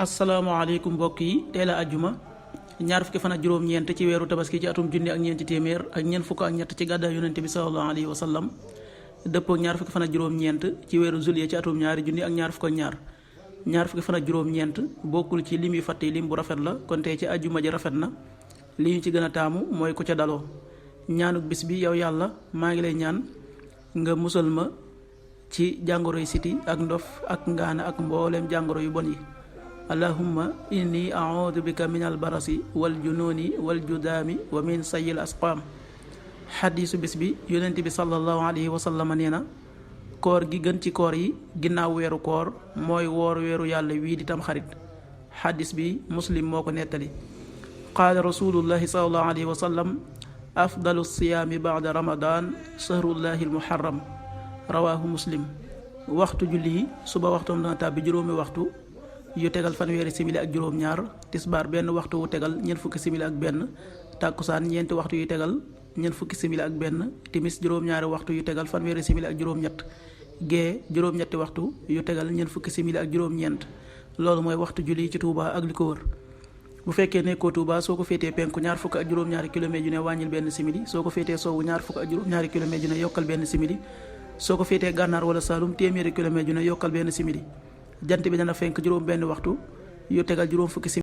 asalaamaaleykum mbokk yi teel a ajjuma ñaar fukki fan ak juróom-ñeent ci weeru tabaski ci atum junni ak ñeenti téeméer ak ñeent fukk ak ñett ci gàddaay yonente bi sallallahu alayhi wa sallam dëppoo ak ñaar fukki fan ak juróom-ñeent ci weeru juillet ci atum ñaari junni ak ñaar fukk ak ñaar fukki fan ak juróom-ñeent bokkul ci lim yu fàtte lim bu rafet la kon tey ci ajjuma ji rafet na li ñu ci gën a taamu mooy ku ca daloo ñaanuk bis bi yow yàlla maa ngi lay ñaan nga musal ma ci jàngoro yu siti ak ndof ak ngaana ak mbooleem jàngoro yu bon yi allahumma inni a'udhu bika min albarasi wal jununi wal judaami wa min sayil asqaam xadiisu bis bi yonent bi sallallahu alayhi wa sallam nee na koor gi gën ci koor yi ginnaaw weeru koor mooy woor weeru yàlla wii di tam xarit xadiis bi muslim moo ko nettali qaala rasulullahi sallallahu alayhi wa sallam afdalu siyaami ba'da ramadan shahrullahi almuharram rawaahu muslim waxtu julli yi suba waxtoom dana tàbbi juróomi waxtu yu tegal fanweeri simili ak juróom-ñaar tisbaar benn waxtu wu tegal ñeent fukki simili ak benn tàkkusaan ñeenti waxtu yu tegal ñeent fukki simili ak benn timis juróom-ñaari waxtu yu tegal fanweeri simili ak juróom-ñett gee juróom-ñetti waxtu yu tegal ñeent fukki simili ak juróom-ñeent loolu mooy waxtu julli ci Touba ak li ko wër bu fekkee nekkoo Touba soo ko féetee penku ñaar fukk ak juróom-ñaari kilomètre yu ne wàññil benn simili soo ko féetee sowwu ñaar fukk ak juróom-ñaari kilomètre yu ne yokkal benn simili soo ko féetee gànnaar wala Saalum téeméeri kilomètre yu ne yokkal benn simili jant bi dana fenk juróom benn waxtu yu tegal juróom fukki simili